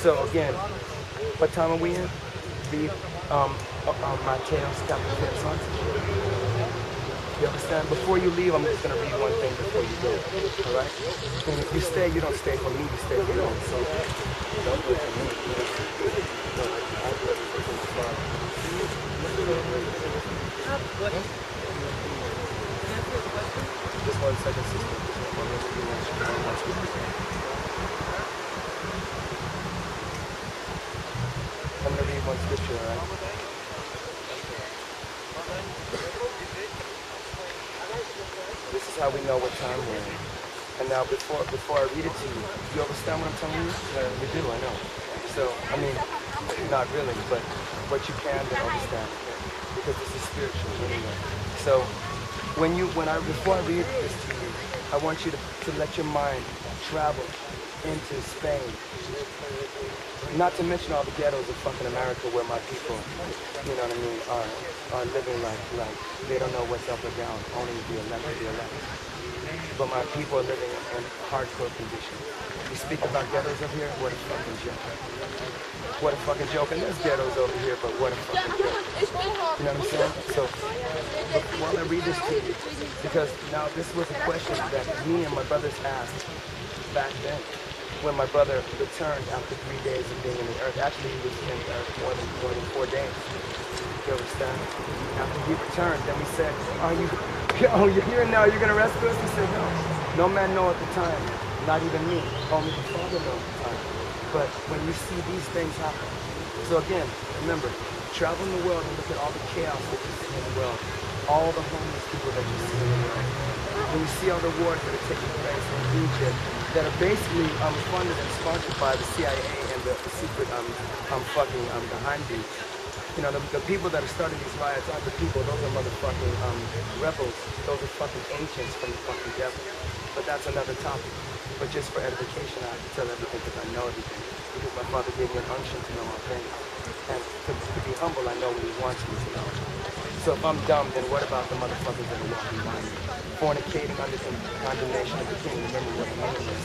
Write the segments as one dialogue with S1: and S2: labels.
S1: So again, what time are we in? Read Mateos chapter 15. You understand? Before you leave, I'm just going to read one thing before you go. All right? And if you stay, you don't stay for me, you stay for your own soul. Don't do it for me. No, I do everything for my Father. Just 1 second, sister. I'm going to read one scripture, all right? This is how we know what time we're in. And now before I read it to you, you understand what I'm telling you? You do, I know. So, I mean, not really, but what you can then understand. Because this is spiritual anyway. So before I read this to you, I want you to let your mind travel into Spain. Not to mention all the ghettos of fucking America where my people, you know what I mean, are living like they don't know what's up or down, only the elect. But my people are living in hardcore conditions. You speak about ghettos over here, what a fucking joke. What a fucking joke. And there's ghettos over here, but what a fucking joke. You know what I'm saying? So, while I read this to you, because now this was a question that me and my brothers asked back then, when my brother returned after 3 days of being in the earth. Actually, he was in the earth more than 4 days. You understand? After he returned, then we said, you're here now, you're going to rescue us? He said, no. No man know at the time, not even me. Only the Father knows at the time. But when you see these things happen, so again, remember, travel in the world and look at all the chaos that you see in the world, all the homeless people that you see in the world. When you see all the wars that are taking place in Egypt, that are basically funded and sponsored by the CIA and the secret behind these. You know, the people that are starting these riots aren't the people, those are motherfucking rebels. Those are fucking agents from the fucking devil. But that's another topic. But just for edification, I have to tell everything because I know everything. Because my Father gave me an unction to know all things. And to be humble, I know what he wants me to know. So if I'm dumb, then what about the motherfuckers that are walking by me? Fornicating under the condemnation of the king. Remember what the name is.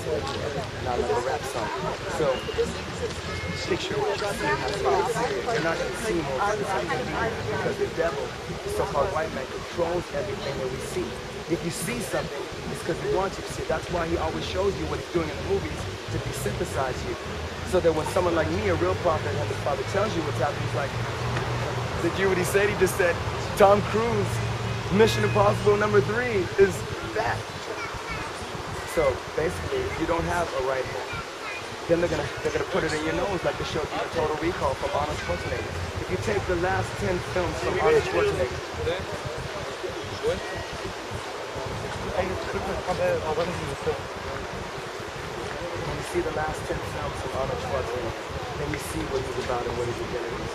S1: Not like a rap song. So, picture what you see has to be serious. You're not going to see more because the devil, the so-called white man, controls everything that we see. If you see something, it's because he wants you to see it. That's why he always shows you what he's doing in the movies to desynthesize you. So that when someone like me, a real prophet, and the Father tells you what's happening, he's like, did you what he said? He just said, Tom Cruise, Mission Impossible #3 is that. So basically, if you don't have a right hand, then they're gonna put it in your nose like they showed you in Total Recall from Arnold Schwarzenegger. If you take the last 10 films from Arnold Schwarzenegger, when you see the last 10 films from Arnold Schwarzenegger, then you see what he's about and what his agenda is.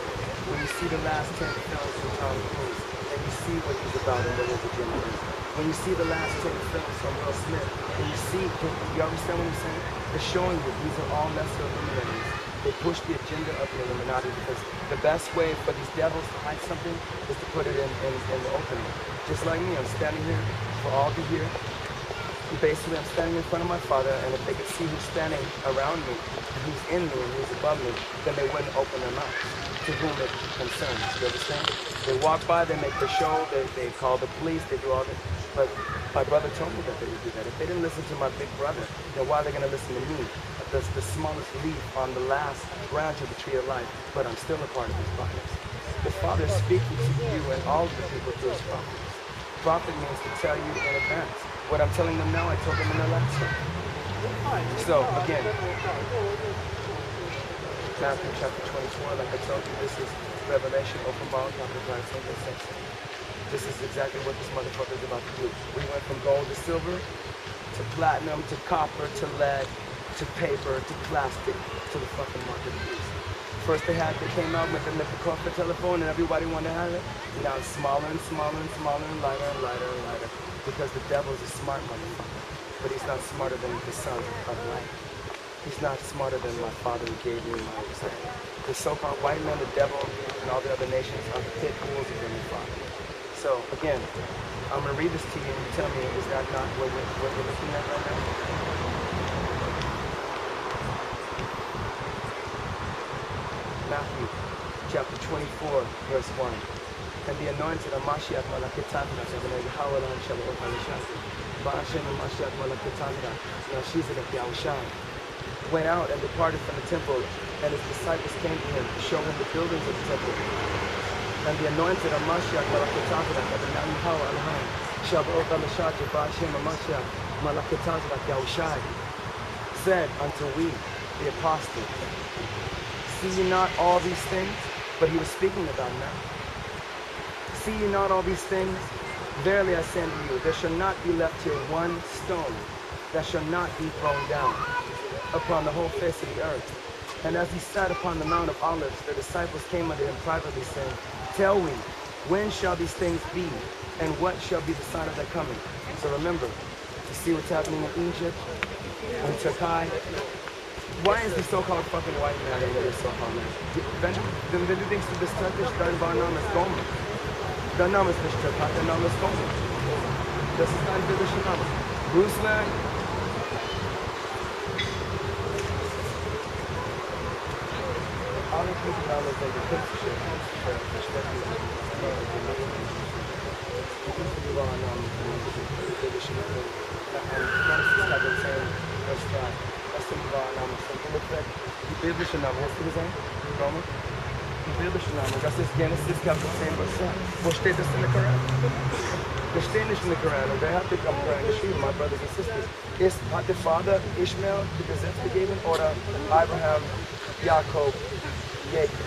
S1: When you see the last 10 films from Tom Cruise, then you see what he's about and what his agenda is. When you see the last 10 films from Will Smith, then you see, you understand what I'm saying? They're showing you these are all lesser Illuminatis. They push the agenda of the Illuminati because the best way for these devils to hide something is to put it in the open. Just like me, I'm standing here for all to hear. Basically, I'm standing in front of my Father, and if they could see who's standing around me, who's in me, and who's above me, then they wouldn't open their mouths to whom it concerns. You understand? They walk by, they make the show, they call the police, they do all that. But my brother told me that they would do that. If they didn't listen to my big brother, then why are they going to listen to me? The smallest leaf on the last branch of the tree of life, but I'm still a part of his prophets. The Father is speaking to you and all of the people through his prophets. Prophet means to tell you in advance. What I'm telling them now, I told them in their last time. So, again, Matthew chapter 24, like I told you, this is Revelation, open ball, chapter 5, This is exactly what this motherfucker is about to do. We went from gold to silver, to platinum, to copper, to lead, to paper, to plastic, to the fucking market beast. First they came out with the corporate telephone and everybody wanted to have it. Now it's smaller and smaller and smaller and lighter and lighter and lighter. Because the devil's a smart motherfucker. But he's not smarter than the sons of light. He's not smarter than my Father who gave me my sight. The so-called white man, the devil, and all the other nations are the pit bulls of their Father. So again, I'm going to read this to you and you tell me, is that not what we're looking at right now? 24, verse 1. And the anointed of Mashiach Malakitavra, Yahweh Shabbat Malishah, Ba'ashem Mashiach Malakitavra, Nashizadek Yahushai, went out and departed from the temple, and his disciples came to him to show him the buildings of the temple. And the anointed of Mashiach Malakitavra, Yahweh Alahai, Shabbat Malishah, Ba'ashem Mashiach Malakitavra, Yahushai, said unto we, the apostles, see ye not all these things? But he was speaking about now. See ye not all these things? Verily I say unto you, there shall not be left here one stone that shall not be thrown down upon the whole face of the earth. And as he sat upon the Mount of Olives, the disciples came unto him privately, saying, tell we, when shall these things be, and what shall be the sign of thy coming? So remember, you see what's happening in Egypt, in Turkey. Why is the so-called fucking white man in this so-called man? Wenn du denkst, du bist türkisch, dein Name ist Gomer. Dein Name ist nicht Türkei, dein Name ist Gomer. Das ist dein biblischer Name. Ruslan. Alle diese Namen sind die künstliche Versteckung. Die wahren Namen sind die biblischen Namen. And Genesis chapter 10, verse 5. Die biblische Name, hast du gesehen? Roman? Die biblische Name, das ist Genesis Kapitel 10, Vers 2. Wo steht das in der Koran? Das steht nicht in der Koran, und wer hat den Koran geschrieben, my brothers and sisters? Hat der Vater Ishmael die Gesetz gegeben, oder Abraham, Jakob, Jacob?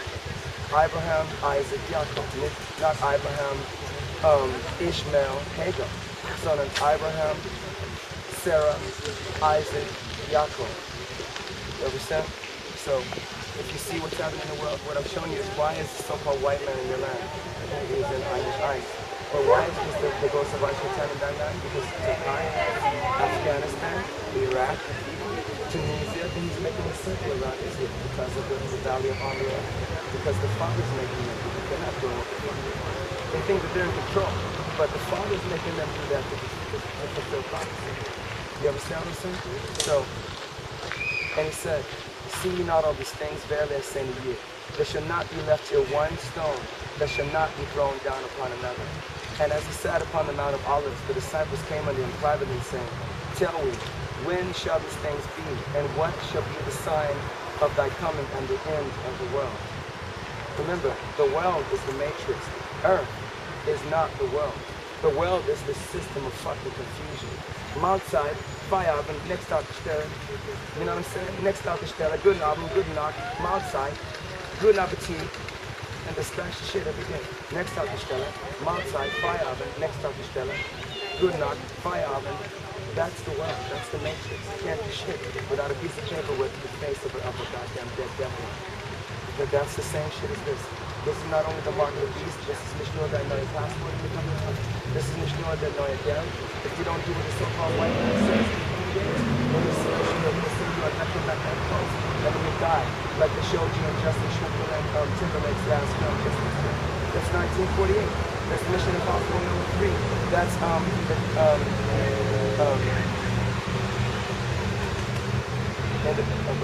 S1: Abraham, Isaac, Jakob, not Abraham, Ishmael, Hagar, sondern Abraham, Sarah, Isaac, Yaakov. You understand? So, if you see what's happening in the world, what I'm showing you is why is the so-called white man in your land? He's in Irish ice. Or why is the ghost of Ice 10 and 9? Because Turkey, Afghanistan, Iraq, Tunisia, he's making a circle around Israel because of the Valley of Holiest. Because the Father's making them. They're not doing what the Father. They think that they're in control, but the Father's making them do that to fulfill prophecy. You understand what I'm saying? So, and he said, see ye not all these things? Verily I say unto you, there shall not be left here one stone that shall not be thrown down upon another. And as he sat upon the Mount of Olives, the disciples came unto him privately, saying, tell we, when shall these things be, and what shall be the sign of thy coming and the end of the world? Remember, the world is the matrix. Earth is not the world. The world is the system of fucking confusion. Outside, Feierabend, next out the stelle. You know what I'm saying? Next out the stelle. Good Abend, good Nacht. Outside, good appetit. And the splash shit every day. Next out the stelle. Outside, Feierabend, next out the stelle. Good Nacht, Feierabend. That's the world. That's the matrix. You can't do shit without a piece of paper with the face of a goddamn dead devil. But that's the same shit as this. This is not only the mark of the beast, this is nicht nur dein neuer passport in the country. This is nicht nur dein neuer Geld. If you don't do what the so-called white man says, when you see you are nothing like that close, and then you die, like they showed you in Justin Timberlake's last film. That's 1948. That's Mission Impossible number 3. That's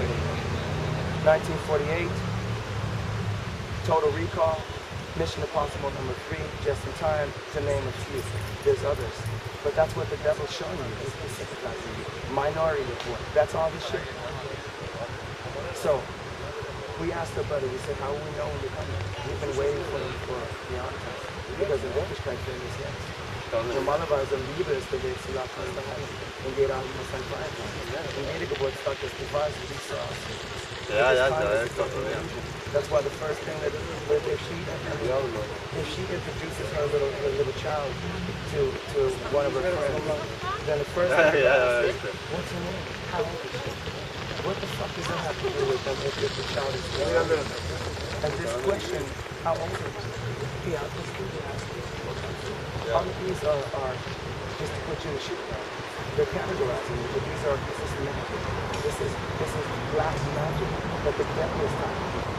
S1: wait a minute. 1948. Total Recall, Mission Impossible number 3, Just in Time, to name a few. There's others. But that's what the devil's showing you. He's sympathizing you. Minority Report. That's all this shit. So, we asked our brother, we said, how will we know when you're coming? We've been waiting for him for beyond time. Because the Wirklichkeit fehlt uns jetzt. Normalerweise Liebe ist der Weg zu lachen und daheim. Und jeder hat immer sein Feiertag. Und jeder Geburtstag ist die Weise, wie es so aussieht. That's why the first thing that if she introduces her little child to one of her friends, then the first thing they ask is, what's her name? How old is she? What the fuck does that have to do with them if the child is young? And this question, how old is she? Yeah, this thing they ask. All of these are just to put you in the shit down. They're categorizing you, but this is magic. This is black magic that the devil is talking about.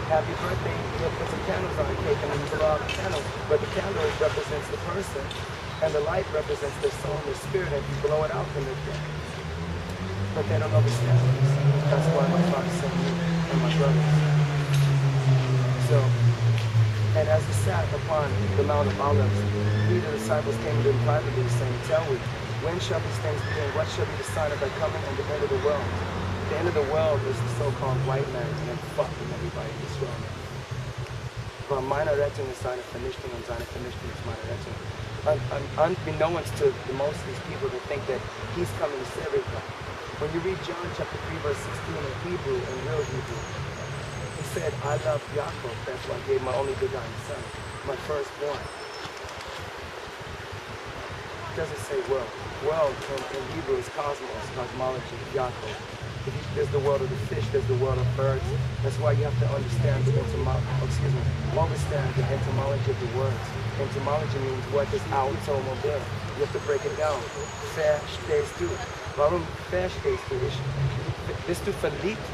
S1: Happy birthday, you'll put some candles on the cake and then you blow out the candle. But the candle represents the person, and the light represents their soul and their spirit, and you blow it out and they're dead. But they don't understand this. That's why my father sent me and my brothers. So, And as he sat upon the Mount of Olives, he, the disciples, came to him privately, saying, Tell me, when shall these things be, and what shall be the sign of thy coming and the end of the world? The end of the world is the so-called white man and fucking everybody in this world. But meiner Rettung ist seine Vernichtung und seine Vernichtung ist meine Rettung. Unbeknownst to most of these people that think that he's coming to save everybody. When you read John chapter 3 verse 16 in Hebrew, in real Hebrew, he said, I love Yaakov, that's why I gave my only begotten son, my firstborn. It doesn't say world. World in Hebrew is cosmos, cosmology, Yaakov. There's the world of the fish, there's the world of birds. That's why you have to understand the understand the etymology of the words. Etymology means what is automobile. You have to break it down. Verstehst du? Warum verstehst du? Bist du verliebt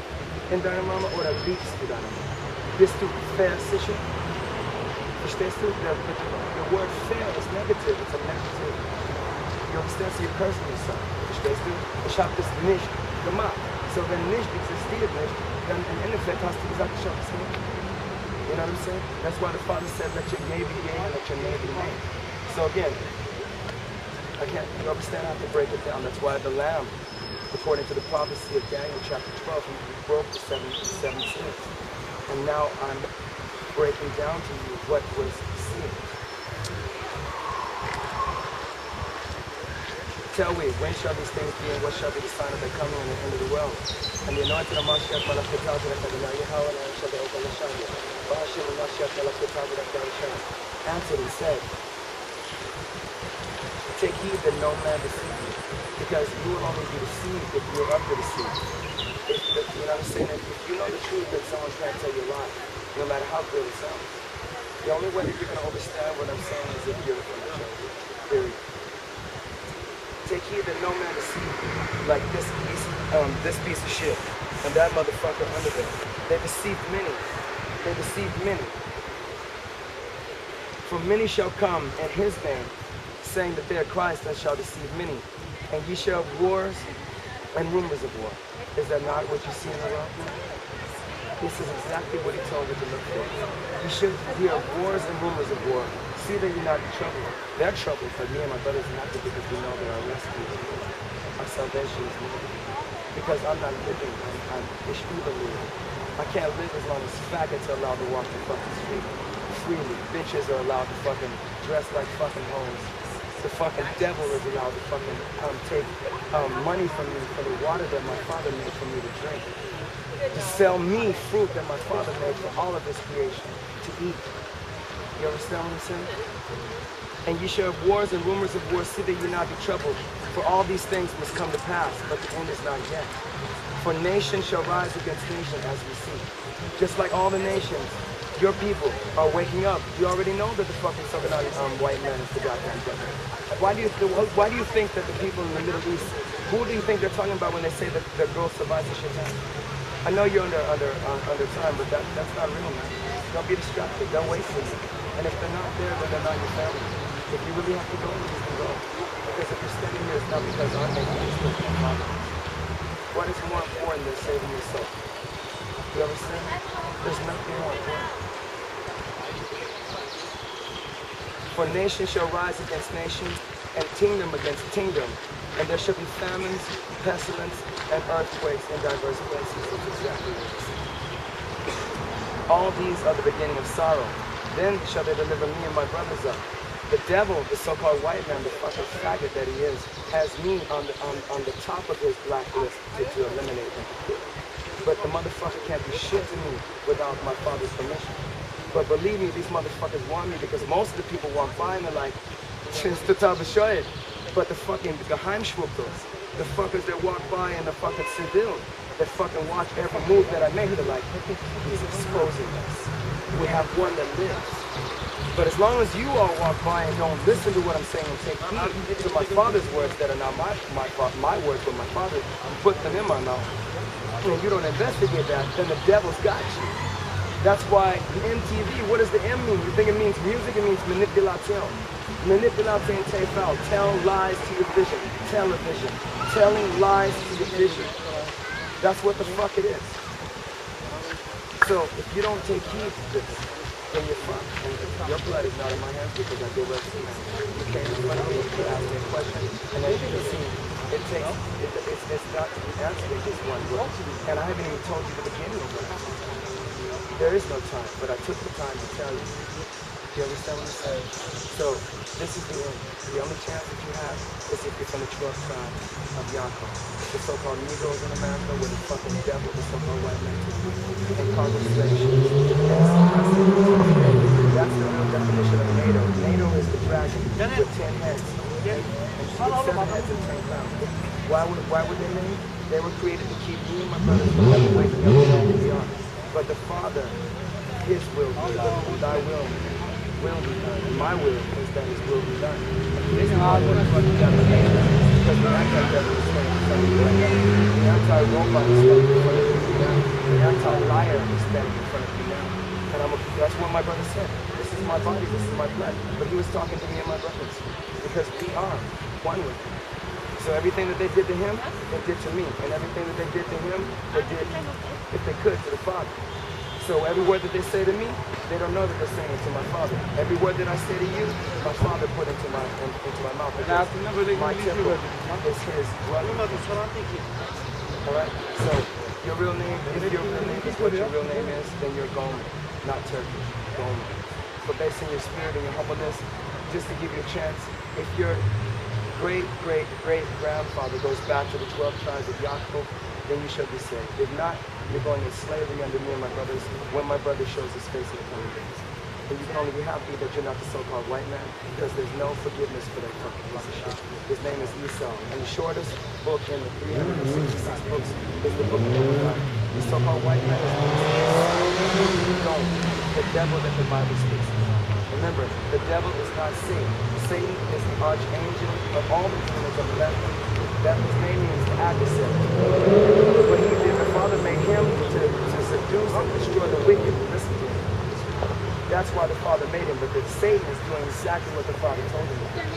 S1: in deine Mama oder liebst du deine Mama? Bist du versichert? Verstehst du? The word fair is negative. It's a negative. You understand? So you're cursing yourself. Verstehst du? Ich hab das nicht gemacht. So wenn nicht existiert nicht, dann im Endeffekt hast du gesagt, ich hab das nicht. You know what I'm saying? That's why the Father said, let your yea be yea and let your nay be nay. So again, you understand? I have to break it down. That's why the Lamb, according to the prophecy of Daniel chapter 12, he broke the seven seals. And now I'm breaking down to you what was seen. Tell me, when shall these things be, and what shall be the sign of the coming and the end of the world? And the anointed of Mashiach Malachitav Rekadana Yahweh and shall be open the Shanya. Bahashim and Mashiach Malachitav Rekadana. Answered and said, take heed that no man deceive you, because you will only be deceived if you are up to deceive. You know what I'm saying? If you know the truth, that someone can't tell you a lie, no matter how good it sounds. The only way that you're going to understand what I'm saying is if you're from the church. Period. Take heed that no man deceive you, like this piece of shit, and that motherfucker under there. They deceived many. They deceived many. For many shall come in his name, saying that they are Christ, and shall deceive many. And ye shall have wars and rumors of war. Is that not what you see in the world? This is exactly what he told you to look for. You should hear wars and rumors of war. See that you're not in trouble. They're trouble for me and my brothers and not because we know that our rescue, our salvation is needed. Because I'm not living, I'm living. I can't live as long as faggots are allowed to walk the fucking street freely. Bitches are allowed to fucking dress like fucking hoes. The fucking devil is allowed to fucking take money from me for the water that my father made for me to drink. To sell me fruit that my father made for all of his creation to eat. You understand what I'm saying? And ye shall have wars and rumors of wars, see that ye not be troubled. For all these things must come to pass, but the end is not yet. For nation shall rise against nation, as we see. Just like all the nations, your people are waking up. You already know that the fucking Southern white man is the goddamn devil. Why do you think that the people in the Middle East, who do you think they're talking about when they say that the girl survives the shit? I know you're under time, but that's not real, man. Don't be distracted. Don't wait for you. And if they're not there, then they're not your family. If you really have to go, you can go. Because if you're standing here, it's not because I'm making you still my father. What is more important than saving your soul? You understand? There's nothing more important. For nation shall rise against nation, and kingdom against kingdom. And there shall be famines, pestilence, and earthquakes in diverse places. That's exactly what it says. All these are the beginning of sorrow. Then shall they deliver me and my brothers up. The devil, the so-called white man, the fucking faggot that he is, has me on the top of his blacklist to eliminate him. But the motherfucker can't do shit to me without my father's permission. But believe me, these motherfuckers want me because most of the people walk by and they're like, it's total bescheuert. But the fucking Geheimschwuppers, the fuckers that walk by in the fucking civil, that fucking watch every move that I make, they're like, he's exposing us. We have one that lives. But as long as you all walk by and don't listen to what I'm saying and take heed to my father's words that are not my words, but my father put them in my mouth, and you don't investigate that, then the devil's got you. That's why MTV, what does the M mean? You think it means music? It means manipulation. Manipulation, take out. Tell lies to your vision. Television. Telling lies to your vision. That's what the fuck it is. So if you don't take heed to this, then you're fucked. And your blood is not in my hands because I did what's commanded. You came in front of me, you asked me a question, and as you can see, it's not to be answered in just one word. And I haven't even told you the beginning of what happened. There is no time, but I took the time to tell you. Do you understand what I'm saying? So, this is the end. The only chance that you have is if you're from the 12th tribe of Yaakov. The so-called Negroes in America with the fucking devil, the so-called white man, and cargo slave ships. That's the real definition of NATO. NATO is the dragon with 10 heads. And 7 heads and 10 crowns. Why were they made? They were created to keep me and my brothers from ever waking up and beyond. But the Father, His will be done, and thy will be done. And my will is that His will be done. This is why we're fucking down the nation, because the anti-devil is standing in front of you right now. The anti-robot is standing in front of you now. The anti-liar is standing in front of you now. And that's what my brother said. This is my body, this is my blood. But he was talking to me and my brothers, because we are one with Him. So everything that they did to Him, they did to me. And everything that they did to Him, they did, if they could, to the Father. So every word that they say to me, they don't know that they're saying it to my Father. Every word that I say to you, my Father put into my mouth. Because my temple is His blood. Alright? So your real name, if your real name is what your real name is, then you're Gomer, not Turkey. Gomer. But based on your spirit and your humbleness, just to give you a chance, if your great-great-great-grandfather goes back to the 12 tribes of Yaakov, then you shall be saved. If not, you're going in slavery under me and my brothers when my brother shows his face in the coming days. And you can only be happy that you're not the so-called white man, because there's no forgiveness for that fucking piece of shit. His name is Esau. And the shortest book in the 366 books is the book of Holiest. The so-called white man is the devil that the Bible speaks of. Remember, the devil is not Satan. Satan is the archangel of all the demons of the devil. That his name means the adversary. But he did, the Father made him to seduce and destroy the wicked. Listen to him. That's why the Father made him. But Satan is doing exactly what the Father told him to do.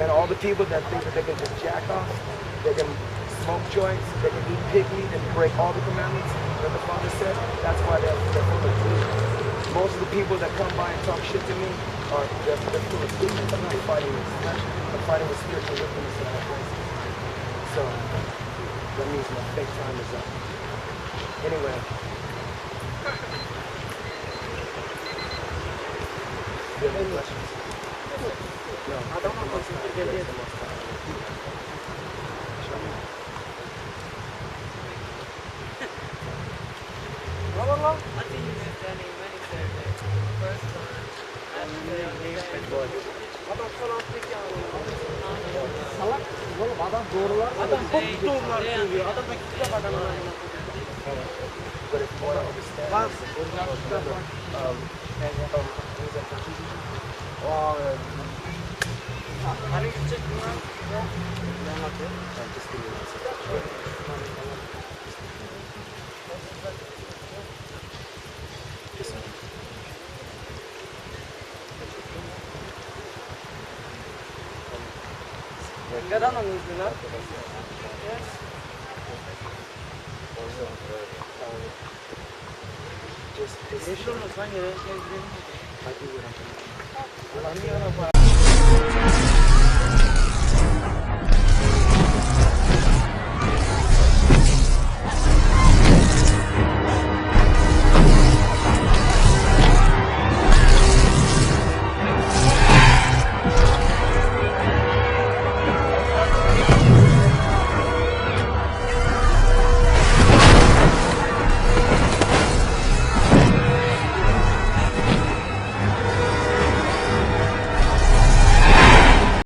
S1: And all the people that think that they can just jack off, they can smoke joints, they can eat pig meat and break all the commandments that the Father said, that's why they're full of demons. Most of the people that come by and talk shit to me are they're full of demons. I'm not fighting with flesh. I'm fighting with spiritual wickedness in high places. So that means my fake time is up. Anyway. Do you have any questions? No. I don't know what's the most time.
S2: I think you have done it many surveys. First one,
S1: But if you want to understand just give me 1 Just I do what I'm doing.